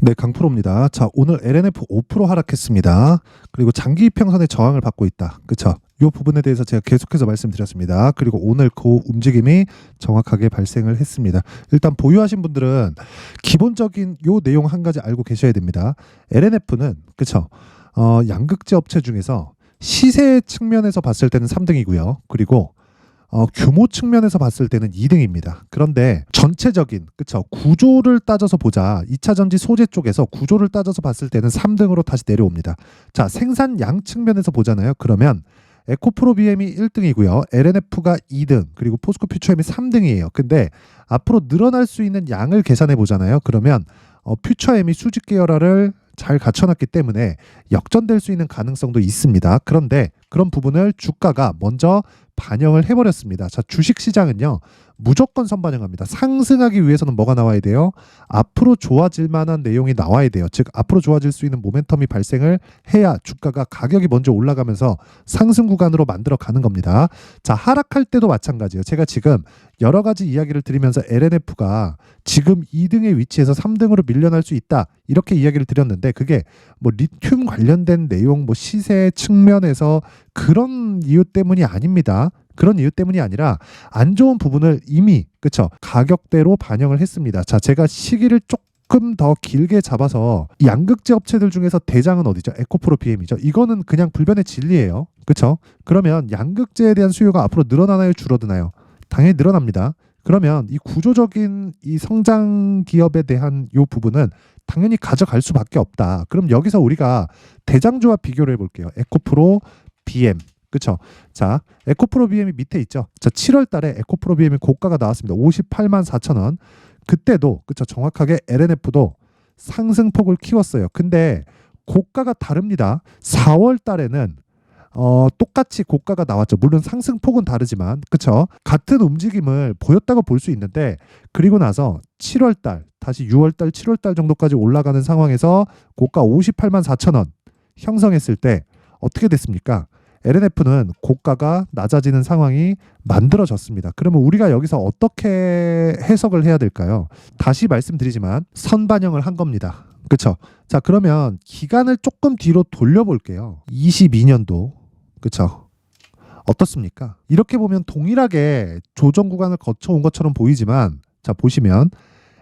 네, 강프로입니다. 자, 오늘 LNF 5% 하락했습니다. 그리고 장기 이평선의 저항을 받고 있다. 그쵸? 이 부분에 대해서 제가 계속해서 말씀드렸습니다. 그리고 오늘 그 움직임이 정확하게 발생을 했습니다. 일단 보유하신 분들은 기본적인 요 내용 한 가지 알고 계셔야 됩니다. LNF는 그쵸? 양극재 업체 중에서 시세 측면에서 봤을 때는 3등이고요. 그리고 규모 측면에서 봤을 때는 2등입니다. 그런데 전체적인 그쵸 구조를 따져서 보자. 2차 전지 소재 쪽에서 구조를 따져서 봤을 때는 3등으로 다시 내려옵니다. 자, 생산량 측면에서 보잖아요. 그러면 에코프로 BM이 1등이고요. LNF가 2등, 그리고 포스코 퓨처엠이 3등이에요. 근데 앞으로 늘어날 수 있는 양을 계산해 보잖아요. 그러면 퓨처엠이 수직 계열화를 잘 갖춰놨기 때문에 역전될 수 있는 가능성도 있습니다. 그런데 그런 부분을 주가가 먼저 반영을 해버렸습니다. 자, 주식시장은요, 무조건 선반영합니다. 상승하기 위해서는 뭐가 나와야 돼요? 앞으로 좋아질 만한 내용이 나와야 돼요. 즉, 앞으로 좋아질 수 있는 모멘텀이 발생을 해야 주가가 가격이 먼저 올라가면서 상승 구간으로 만들어 가는 겁니다. 자, 하락할 때도 마찬가지예요. 제가 지금 여러 가지 이야기를 드리면서 LNF가 지금 2등의 위치에서 3등으로 밀려날 수 있다. 이렇게 이야기를 드렸는데 그게 뭐 리튬 관련된 내용, 뭐 시세 측면에서 그런 이유 때문이 아닙니다. 그런 이유 때문이 아니라 안 좋은 부분을 이미 그쵸 가격대로 반영을 했습니다. 자, 제가 시기를 조금 더 길게 잡아서 양극재 업체들 중에서 대장은 어디죠? 에코프로 BM이죠. 이거는 그냥 불변의 진리예요. 그쵸? 그러면 양극재에 대한 수요가 앞으로 늘어나나요? 줄어드나요? 당연히 늘어납니다. 그러면 이 구조적인 이 성장 기업에 대한 이 부분은 당연히 가져갈 수밖에 없다. 그럼 여기서 우리가 대장주와 비교를 해볼게요. 에코프로 BM. 그쵸? 자, 에코프로 BM이 밑에 있죠. 자, 7월 달에 에코프로 BM이 고가가 나왔습니다. 58만 4천 원. 그때도 그쵸? 정확하게 LNF도 상승폭을 키웠어요. 근데 고가가 다릅니다. 4월 달에는 똑같이 고가가 나왔죠. 물론 상승폭은 다르지만, 그쵸? 같은 움직임을 보였다고 볼 수 있는데, 그리고 나서 7월달, 다시 6월달, 7월달 정도까지 올라가는 상황에서 고가 58만 4천 원 형성했을 때 어떻게 됐습니까? LNF는 고가가 낮아지는 상황이 만들어졌습니다. 그러면 우리가 여기서 어떻게 해석을 해야 될까요? 다시 말씀드리지만 선반영을 한 겁니다. 그쵸? 자, 그러면 기간을 조금 뒤로 돌려볼게요. 22년도. 그쵸? 어떻습니까? 이렇게 보면 동일하게 조정 구간을 거쳐온 것처럼 보이지만 자, 보시면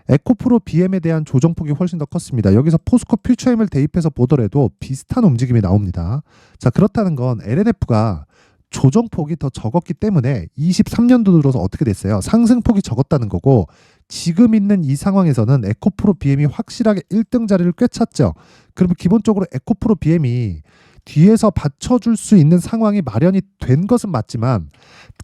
에코프로 BM에 대한 조정폭이 훨씬 더 컸습니다. 여기서 포스코 퓨처엠을 대입해서 보더라도 비슷한 움직임이 나옵니다. 자, 그렇다는 건 LNF가 조정폭이 더 적었기 때문에 23년도 들어서 어떻게 됐어요? 상승폭이 적었다는 거고 지금 있는 이 상황에서는 에코프로 BM이 확실하게 1등 자리를 꿰찼죠. 그러면 기본적으로 에코프로 BM이 뒤에서 받쳐줄 수 있는 상황이 마련이 된 것은 맞지만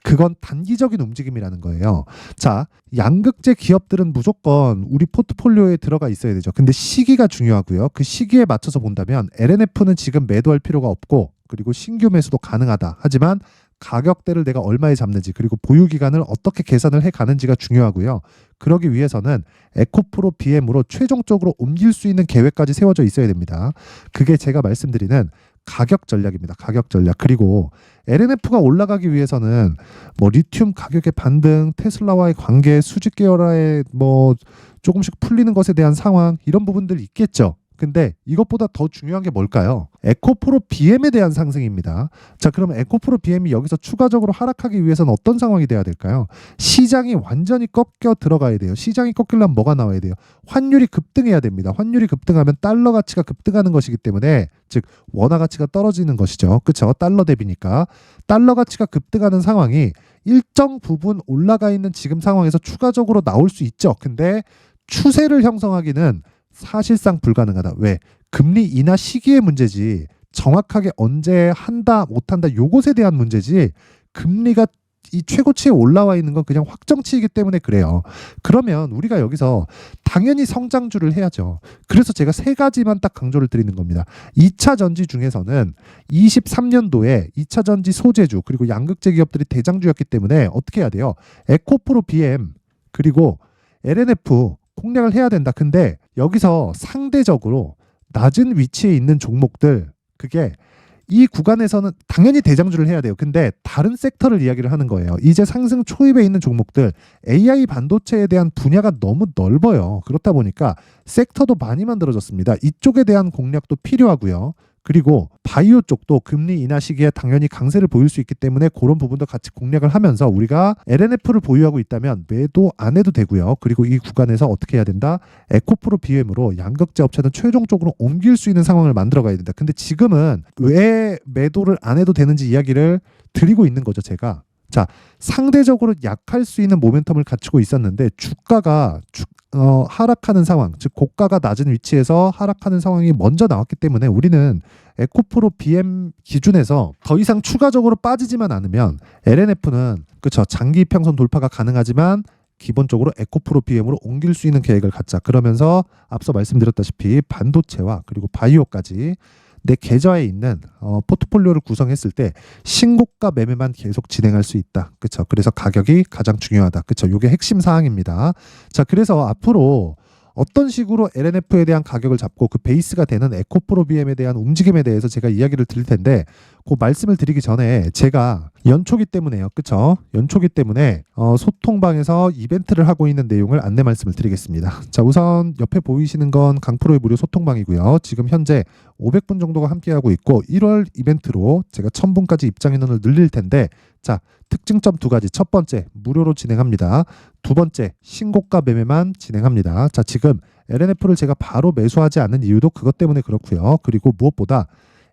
그건 단기적인 움직임이라는 거예요. 자, 양극재 기업들은 무조건 우리 포트폴리오에 들어가 있어야 되죠. 근데 시기가 중요하고요. 그 시기에 맞춰서 본다면 LNF는 지금 매도할 필요가 없고 그리고 신규 매수도 가능하다. 하지만 가격대를 내가 얼마에 잡는지 그리고 보유 기간을 어떻게 계산을 해 가는지가 중요하고요. 그러기 위해서는 에코프로 BM으로 최종적으로 옮길 수 있는 계획까지 세워져 있어야 됩니다. 그게 제가 말씀드리는 가격 전략입니다. 가격 전략. 그리고 LNF가 올라가기 위해서는 뭐 리튬 가격의 반등, 테슬라와의 관계, 수직 계열화의 뭐 조금씩 풀리는 것에 대한 상황 이런 부분들이 있겠죠. 근데 이것보다 더 중요한 게 뭘까요? 에코프로 BM에 대한 상승입니다. 자, 그러면 에코프로 BM이 여기서 추가적으로 하락하기 위해서는 어떤 상황이 돼야 될까요? 시장이 완전히 꺾여 들어가야 돼요. 시장이 꺾이려면 뭐가 나와야 돼요? 환율이 급등해야 됩니다. 환율이 급등하면 달러 가치가 급등하는 것이기 때문에 즉 원화 가치가 떨어지는 것이죠. 그렇죠? 달러 대비니까. 달러 가치가 급등하는 상황이 일정 부분 올라가 있는 지금 상황에서 추가적으로 나올 수 있죠. 근데 추세를 형성하기는 사실상 불가능하다. 왜? 금리 인하 시기의 문제지 정확하게 언제 한다 못한다 요것에 대한 문제지 금리가 이 최고치에 올라와 있는 건 그냥 확정치이기 때문에 그래요. 그러면 우리가 여기서 당연히 성장주를 해야죠. 그래서 제가 세 가지만 딱 강조를 드리는 겁니다. 2차 전지 중에서는 23년도에 2차 전지 소재주 그리고 양극재 기업들이 대장주였기 때문에 어떻게 해야 돼요? 에코프로 BM 그리고 LNF 공략을 해야 된다. 근데 여기서 상대적으로 낮은 위치에 있는 종목들 그게 이 구간에서는 당연히 대장주를 해야 돼요. 근데 다른 섹터를 이야기를 하는 거예요. 이제 상승 초입에 있는 종목들 AI 반도체에 대한 분야가 너무 넓어요. 그렇다 보니까 섹터도 많이 만들어졌습니다. 이쪽에 대한 공략도 필요하고요. 그리고 바이오 쪽도 금리 인하 시기에 당연히 강세를 보일 수 있기 때문에 그런 부분도 같이 공략을 하면서 우리가 LNF를 보유하고 있다면 매도 안 해도 되고요. 그리고 이 구간에서 어떻게 해야 된다? 에코프로 BM으로 양극재 업체는 최종적으로 옮길 수 있는 상황을 만들어 가야 된다. 근데 지금은 왜 매도를 안 해도 되는지 이야기를 드리고 있는 거죠, 제가. 자, 상대적으로 약할 수 있는 모멘텀을 갖추고 있었는데 주가가 하락하는 상황, 즉 고가가 낮은 위치에서 하락하는 상황이 먼저 나왔기 때문에 우리는 에코프로 BM 기준에서 더 이상 추가적으로 빠지지만 않으면 LNF는 그쵸 장기 이평선 돌파가 가능하지만 기본적으로 에코프로 BM으로 옮길 수 있는 계획을 갖자. 그러면서 앞서 말씀드렸다시피 반도체와 그리고 바이오까지 내 계좌에 있는 포트폴리오를 구성했을 때 신고가 매매만 계속 진행할 수 있다. 그렇죠? 그래서 가격이 가장 중요하다. 그렇죠? 이게 핵심 사항입니다. 자, 그래서 앞으로 어떤 식으로 LNF에 대한 가격을 잡고 그 베이스가 되는 에코프로 BM에 대한 움직임에 대해서 제가 이야기를 드릴 텐데 그 말씀을 드리기 전에 제가 연초기 때문에요. 그쵸? 연초기 때문에 소통방에서 이벤트를 하고 있는 내용을 안내 말씀을 드리겠습니다. 자, 우선 옆에 보이시는 건 강프로의 무료 소통방이고요. 지금 현재 500분 정도가 함께하고 있고 1월 이벤트로 제가 1000분까지 입장 인원을 늘릴 텐데 자, 특징점 두 가지. 첫 번째, 무료로 진행합니다. 두 번째, 신고가 매매만 진행합니다. 자, 지금 LNF를 제가 바로 매수하지 않는 이유도 그것 때문에 그렇고요. 그리고 무엇보다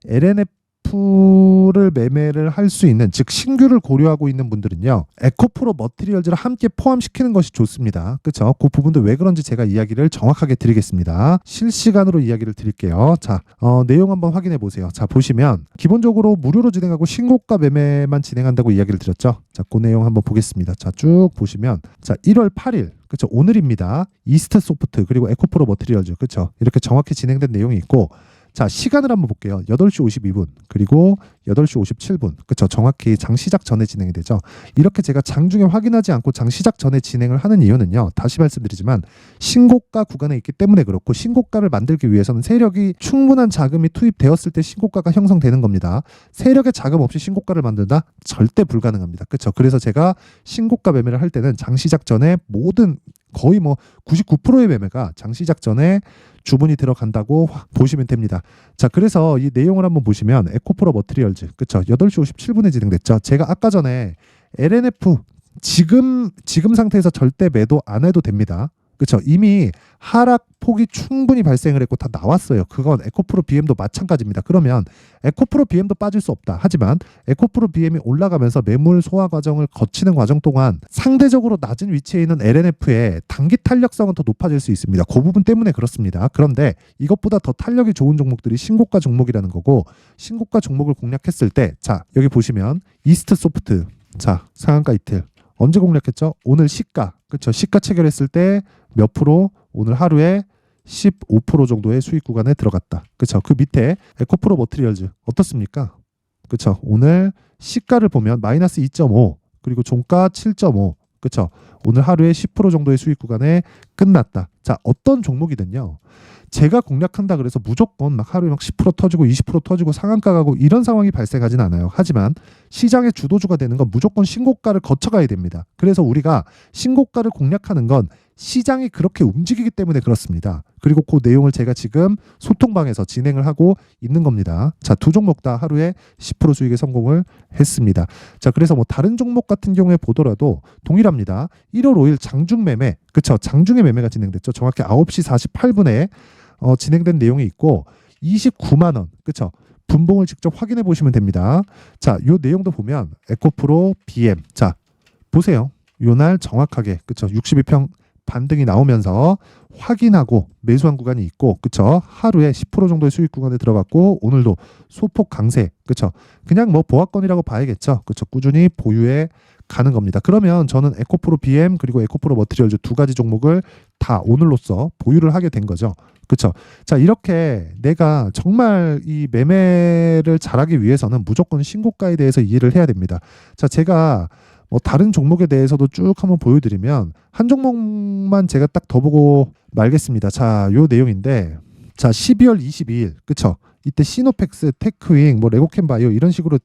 LNF를 매매를 할 수 있는, 즉 신규를 고려하고 있는 분들은요, 에코프로 머티리얼즈를 함께 포함시키는 것이 좋습니다. 그렇죠? 그 부분도 왜 그런지 제가 이야기를 정확하게 드리겠습니다. 실시간으로 이야기를 드릴게요. 자, 내용 한번 확인해 보세요. 자, 보시면 기본적으로 무료로 진행하고 신고가 매매만 진행한다고 이야기를 드렸죠. 자, 그 내용 한번 보겠습니다. 자, 쭉 보시면 자, 1월 8일 그렇죠? 오늘입니다. 이스트 소프트 그리고 에코프로 머티리얼즈 그렇죠? 이렇게 정확히 진행된 내용이 있고 자, 시간을 한번 볼게요. 8시 52분 그리고 8시 57분 그렇죠? 정확히 장 시작 전에 진행이 되죠. 이렇게 제가 장중에 확인하지 않고 장 시작 전에 진행을 하는 이유는요. 다시 말씀드리지만 신고가 구간에 있기 때문에 그렇고 신고가를 만들기 위해서는 세력이 충분한 자금이 투입되었을 때 신고가가 형성되는 겁니다. 세력의 자금 없이 신고가를 만든다? 절대 불가능합니다. 그렇죠? 그래서 제가 신고가 매매를 할 때는 장 시작 전에 모든 거의 99%의 매매가 장 시작 전에 주문이 들어간다고 보시면 됩니다. 자, 그래서 이 내용을 한번 보시면 에코프로 머티리얼즈 그쵸? 8시 57분에 진행됐죠. 제가 아까 전에 LNF 지금 상태에서 절대 매도 안 해도 됩니다. 그렇죠? 이미 하락폭이 충분히 발생을 했고 다 나왔어요. 그건 에코프로 BM도 마찬가지입니다. 그러면 에코프로 BM도 빠질 수 없다. 하지만 에코프로 BM이 올라가면서 매물 소화 과정을 거치는 과정 동안 상대적으로 낮은 위치에 있는 LNF의 단기 탄력성은 더 높아질 수 있습니다. 그 부분 때문에 그렇습니다. 그런데 이것보다 더 탄력이 좋은 종목들이 신고가 종목이라는 거고 신고가 종목을 공략했을 때 자, 여기 보시면 이스트 소프트 자, 상한가 이틀 언제 공략했죠? 오늘 시가 그렇죠? 시가 체결했을 때 몇 프로? 오늘 하루에 15% 정도의 수익 구간에 들어갔다. 그렇죠? 그 밑에 에코프로 머티리얼즈 어떻습니까? 그렇죠? 오늘 시가를 보면 마이너스 2.5 그리고 종가 7.5 그렇죠? 오늘 하루에 10% 정도의 수익 구간에 끝났다. 자, 어떤 종목이든요. 제가 공략한다 그래서 무조건 막 하루에 막 10% 터지고 20% 터지고 상한가 가고 이런 상황이 발생하진 않아요. 하지만 시장의 주도주가 되는 건 무조건 신고가를 거쳐가야 됩니다. 그래서 우리가 신고가를 공략하는 건 시장이 그렇게 움직이기 때문에 그렇습니다. 그리고 그 내용을 제가 지금 소통방에서 진행을 하고 있는 겁니다. 자, 두 종목 다 하루에 10% 수익에 성공을 했습니다. 자, 그래서 다른 종목 같은 경우에 보더라도 동일합니다. 1월 5일 장중 매매, 그쵸? 장중에 매매가 진행됐죠. 정확히 9시 48분에 진행된 내용이 있고 29만 원, 그쵸? 분봉을 직접 확인해 보시면 됩니다. 자, 요 내용도 보면 에코프로 BM, 자, 보세요. 요 날 정확하게, 그쵸? 62평 반등이 나오면서 확인하고 매수한 구간이 있고 그쵸 하루에 10% 정도의 수익 구간에 들어갔고 오늘도 소폭 강세 그쵸 그냥 보합권이라고 봐야겠죠 그쵸 꾸준히 보유해 가는 겁니다. 그러면 저는 에코프로 BM 그리고 에코프로 머티리얼즈 두 가지 종목을 다 오늘로써 보유를 하게 된 거죠. 그쵸 자 이렇게 내가 정말 이 매매를 잘하기 위해서는 무조건 신고가에 대해서 이해를 해야 됩니다. 자 제가 다른 종목에 대해서도 쭉 한번 보여드리면 한 종목만 제가 딱 더 보고 말겠습니다. 자, 요 내용인데 자 12월 22일 그쵸 이때 시노펙스, 테크윙, 뭐 레고캠바이오 이런 식으로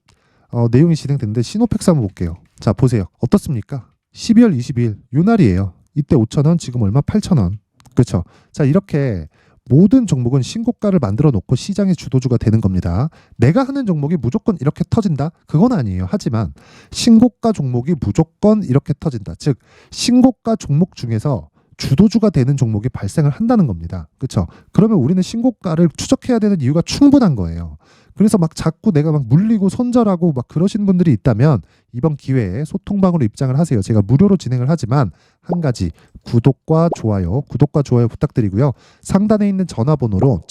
내용이 진행됐는데 시노펙스 한번 볼게요. 자, 보세요. 어떻습니까? 12월 22일 요 날이에요. 이때 5,000원, 지금 얼마? 8,000원. 그렇죠? 자, 이렇게 모든 종목은 신고가를 만들어 놓고 시장의 주도주가 되는 겁니다. 내가 하는 종목이 무조건 이렇게 터진다? 그건 아니에요. 하지만 신고가 종목이 무조건 이렇게 터진다. 즉 신고가 종목 중에서 주도주가 되는 종목이 발생을 한다는 겁니다. 그렇죠? 그러면 우리는 신고가를 추적해야 되는 이유가 충분한 거예요. 그래서 막 자꾸 내가 막 물리고 손절하고 막 그러신 분들이 있다면 이번 기회에 소통방으로 입장을 하세요. 제가 무료로 진행을 하지만 한 가지 구독과 좋아요 부탁드리고요. 상단에 있는 전화번호로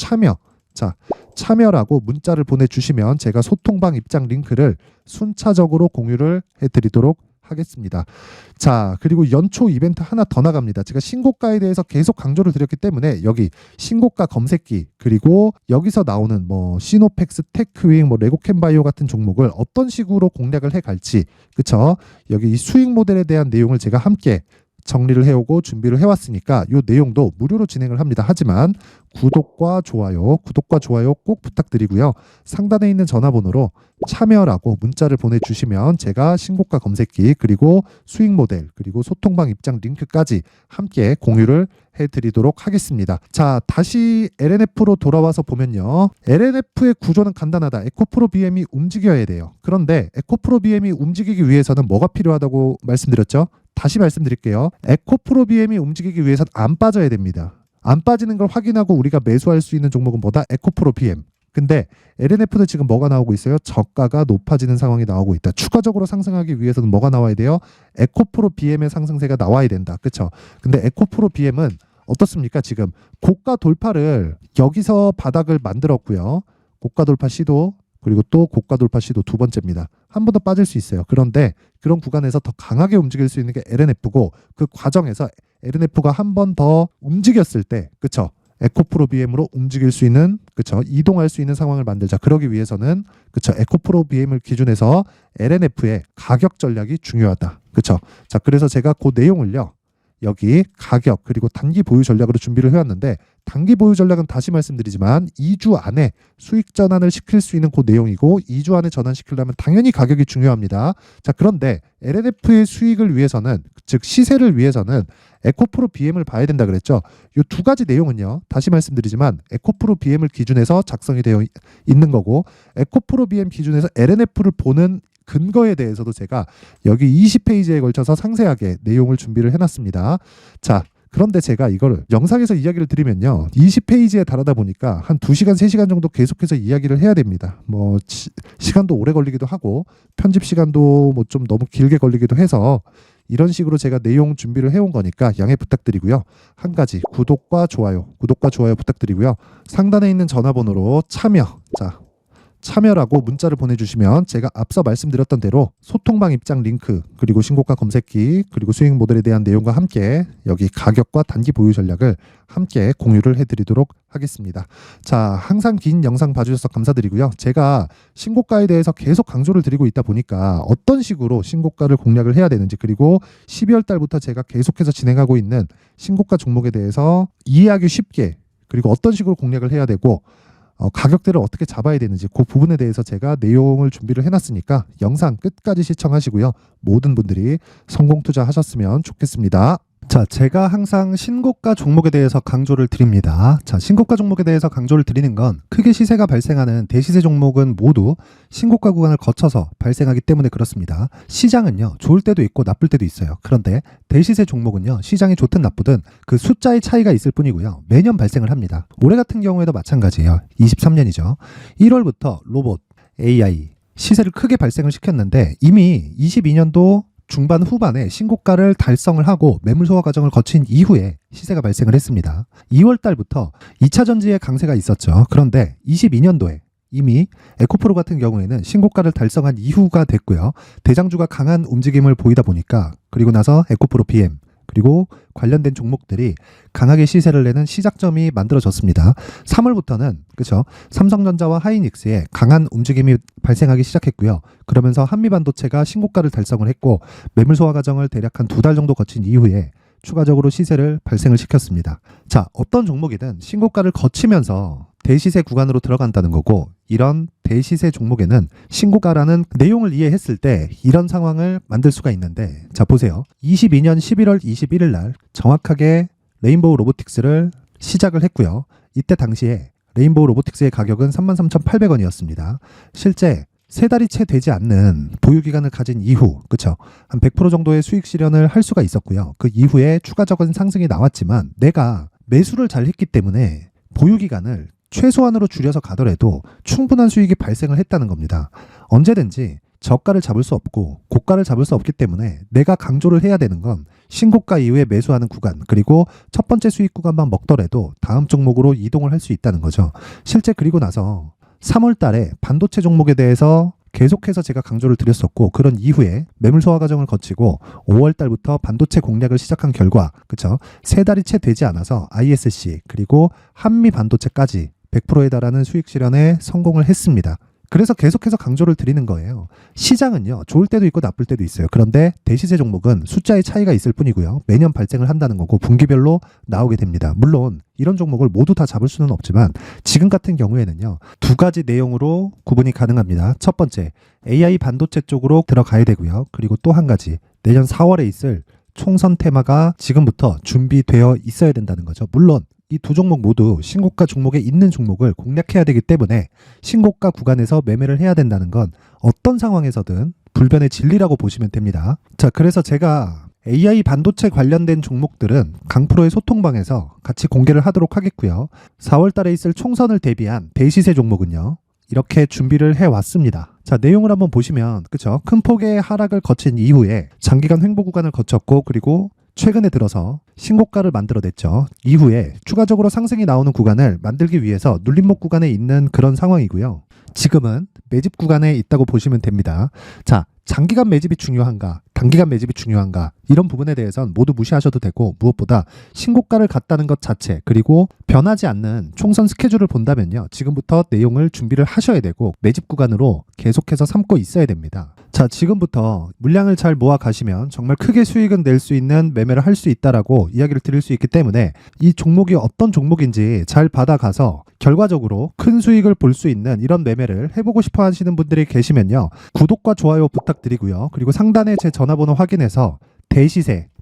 참여라고 문자를 보내주시면 제가 소통방 입장 링크를 순차적으로 공유를 해드리도록 하겠습니다. 자, 그리고 연초 이벤트 하나 더 나갑니다. 제가 신고가에 대해서 계속 강조를 드렸기 때문에 여기 신고가 검색기 그리고 여기서 나오는 뭐 시노펙스, 테크윙, 뭐 레고캠바이오 같은 종목을 어떤 식으로 공략을 해 갈지, 그쵸? 여기 이 수익 모델에 대한 내용을 제가 함께 정리를 해오고 준비를 해왔으니까 이 내용도 무료로 진행을 합니다. 하지만 구독과 좋아요 꼭 부탁드리고요. 상단에 있는 전화번호로 참여라고 문자를 보내주시면 제가 신고가 검색기 그리고 수익 모델 그리고 소통방 입장 링크까지 함께 공유를 해드리도록 하겠습니다. 자, 다시 LNF로 돌아와서 보면요. LNF의 구조는 간단하다. 에코프로 BM이 움직여야 돼요. 그런데 에코프로 BM이 움직이기 위해서는 뭐가 필요하다고 말씀드렸죠? 다시 말씀드릴게요. 에코프로 BM이 움직이기 위해서는 안 빠져야 됩니다. 안 빠지는 걸 확인하고 우리가 매수할 수 있는 종목은 뭐다? 에코프로 BM. 근데 LNF는 지금 뭐가 나오고 있어요? 저가가 높아지는 상황이 나오고 있다. 추가적으로 상승하기 위해서는 뭐가 나와야 돼요? 에코프로 BM의 상승세가 나와야 된다. 그렇죠? 근데 에코프로 BM은 어떻습니까? 지금 고가 돌파를 여기서 바닥을 만들었고요. 고가 돌파 시도 그리고 또 고가 돌파 시도 두 번째입니다. 한 번 더 빠질 수 있어요. 그런데 그런 구간에서 더 강하게 움직일 수 있는 게 LNF고 그 과정에서 LNF가 한 번 더 움직였을 때, 그쵸? 에코프로 BM으로 움직일 수 있는, 그쵸? 이동할 수 있는 상황을 만들자. 그러기 위해서는, 그쵸? 에코프로 BM을 기준해서 LNF의 가격 전략이 중요하다. 그쵸? 자, 그래서 제가 그 내용을요. 여기 가격 그리고 단기 보유 전략으로 준비를 해왔는데 단기 보유 전략은 다시 말씀드리지만 2주 안에 수익 전환을 시킬 수 있는 그 내용이고 2주 안에 전환시키려면 당연히 가격이 중요합니다. 자, 그런데 LNF의 수익을 위해서는 즉 시세를 위해서는 에코프로 BM을 봐야 된다 그랬죠. 이 두 가지 내용은요. 다시 말씀드리지만 에코프로 BM을 기준해서 작성이 되어 있는 거고 에코프로 BM 기준에서 LNF를 보는 근거에 대해서도 제가 여기 20페이지에 걸쳐서 상세하게 내용을 준비를 해놨습니다. 자, 그런데 제가 이걸 영상에서 이야기를 드리면요. 20페이지에 달하다 보니까 한 2시간, 3시간 정도 계속해서 이야기를 해야 됩니다. 뭐 시간도 오래 걸리기도 하고 편집 시간도 뭐 좀 너무 길게 걸리기도 해서 이런 식으로 제가 내용 준비를 해온 거니까 양해 부탁드리고요. 한 가지 구독과 좋아요 부탁드리고요. 상단에 있는 전화번호로 참여라고 문자를 보내주시면 제가 앞서 말씀드렸던 대로 소통방 입장 링크 그리고 신고가 검색기 그리고 수익 모델에 대한 내용과 함께 여기 가격과 단기 보유 전략을 함께 공유를 해드리도록 하겠습니다. 자, 항상 긴 영상 봐주셔서 감사드리고요. 제가 신고가에 대해서 계속 강조를 드리고 있다 보니까 어떤 식으로 신고가를 공략을 해야 되는지 그리고 12월 달부터 제가 계속해서 진행하고 있는 신고가 종목에 대해서 이해하기 쉽게 그리고 어떤 식으로 공략을 해야 되고 가격대를 어떻게 잡아야 되는지 그 부분에 대해서 제가 내용을 준비를 해놨으니까 영상 끝까지 시청하시고요. 모든 분들이 성공 투자하셨으면 좋겠습니다. 자, 제가 항상 신고가 종목에 대해서 강조를 드립니다. 자, 신고가 종목에 대해서 강조를 드리는 건 크게 시세가 발생하는 대시세 종목은 모두 신고가 구간을 거쳐서 발생하기 때문에 그렇습니다. 시장은요, 좋을 때도 있고 나쁠 때도 있어요. 그런데 대시세 종목은요, 시장이 좋든 나쁘든 그 숫자의 차이가 있을 뿐이고요. 매년 발생을 합니다. 올해 같은 경우에도 마찬가지예요. 23년이죠. 1월부터 로봇, AI, 시세를 크게 발생을 시켰는데 이미 22년도 중반 후반에 신고가를 달성을 하고 매물 소화 과정을 거친 이후에 시세가 발생을 했습니다. 2월 달부터 2차 전지의 강세가 있었죠. 그런데 22년도에 이미 에코프로 같은 경우에는 신고가를 달성한 이후가 됐고요. 대장주가 강한 움직임을 보이다 보니까 그리고 나서 에코프로 BM 그리고 관련된 종목들이 강하게 시세를 내는 시작점이 만들어졌습니다. 3월부터는 그렇죠. 삼성전자와 하이닉스에 강한 움직임이 발생하기 시작했고요. 그러면서 한미반도체가 신고가를 달성을 했고 매물 소화 과정을 대략 한 2달 정도 거친 이후에 추가적으로 시세를 발생을 시켰습니다. 자, 어떤 종목이든 신고가를 거치면서 대시세 구간으로 들어간다는 거고, 이런 대시세 종목에는 신고가라는 내용을 이해했을 때 이런 상황을 만들 수가 있는데, 자 보세요. 22년 11월 21일 날 정확하게 레인보우 로보틱스를 시작을 했고요. 이때 당시에 레인보우 로보틱스의 가격은 33,800원이었습니다. 실제 세 달이 채 되지 않는 보유기간을 가진 이후, 그쵸? 한 100% 정도의 수익 실현을 할 수가 있었고요. 그 이후에 추가적인 상승이 나왔지만 내가 매수를 잘 했기 때문에 보유기간을 최소한으로 줄여서 가더라도 충분한 수익이 발생을 했다는 겁니다. 언제든지 저가를 잡을 수 없고 고가를 잡을 수 없기 때문에 내가 강조를 해야 되는 건 신고가 이후에 매수하는 구간, 그리고 첫 번째 수익 구간만 먹더라도 다음 종목으로 이동을 할 수 있다는 거죠. 실제 그리고 나서 3월 달에 반도체 종목에 대해서 계속해서 제가 강조를 드렸었고, 그런 이후에 매물 소화 과정을 거치고 5월 달부터 반도체 공략을 시작한 결과, 그쵸? 세 달이 채 되지 않아서 ISC 그리고 한미 반도체까지 100%에 달하는 수익 실현에 성공을 했습니다. 그래서 계속해서 강조를 드리는 거예요. 시장은요, 좋을 때도 있고 나쁠 때도 있어요. 그런데 대시세 종목은 숫자의 차이가 있을 뿐이고요. 매년 발생을 한다는 거고 분기별로 나오게 됩니다. 물론 이런 종목을 모두 다 잡을 수는 없지만 지금 같은 경우에는요, 두 가지 내용으로 구분이 가능합니다. 첫 번째, AI 반도체 쪽으로 들어가야 되고요. 그리고 또 한 가지, 내년 4월에 있을 총선 테마가 지금부터 준비되어 있어야 된다는 거죠. 물론 이 두 종목 모두 신고가 종목에 있는 종목을 공략해야 되기 때문에 신고가 구간에서 매매를 해야 된다는 건 어떤 상황에서든 불변의 진리라고 보시면 됩니다. 자, 그래서 제가 AI 반도체 관련된 종목들은 강프로의 소통방에서 같이 공개를 하도록 하겠고요. 4월 달에 있을 총선을 대비한 대시세 종목은요, 이렇게 준비를 해왔습니다. 자, 내용을 한번 보시면, 그쵸? 큰 폭의 하락을 거친 이후에 장기간 횡보 구간을 거쳤고, 그리고 최근에 들어서 신고가를 만들어냈죠. 이후에 추가적으로 상승이 나오는 구간을 만들기 위해서 눌림목 구간에 있는 그런 상황이고요. 지금은 매집 구간에 있다고 보시면 됩니다. 자, 장기간 매집이 중요한가, 단기간 매집이 중요한가, 이런 부분에 대해서는 모두 무시하셔도 되고, 무엇보다 신고가를 갔다는 것 자체, 그리고 변하지 않는 총선 스케줄을 본다면요, 지금부터 내용을 준비를 하셔야 되고 매집 구간으로 계속해서 삼고 있어야 됩니다. 자, 지금부터 물량을 잘 모아 가시면 정말 크게 수익은 낼 수 있는 매매를 할 수 있다라고 이야기를 드릴 수 있기 때문에 이 종목이 어떤 종목인지 잘 받아가서 결과적으로 큰 수익을 볼 수 있는 이런 매매를 해보고 싶어 하시는 분들이 계시면요, 구독과 좋아요 부탁드리고요. 그리고 상단에 제 전화번호 확인해서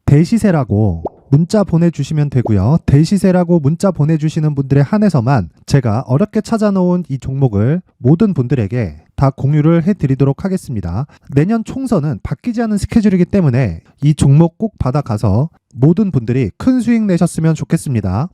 대시세라고 문자 보내주시면 되고요. 대시세라고 문자 보내주시는 분들에 한해서만 제가 어렵게 찾아놓은 이 종목을 모든 분들에게 다 공유를 해드리도록 하겠습니다. 내년 총선은 바뀌지 않은 스케줄이기 때문에 이 종목 꼭 받아가서 모든 분들이 큰 수익 내셨으면 좋겠습니다.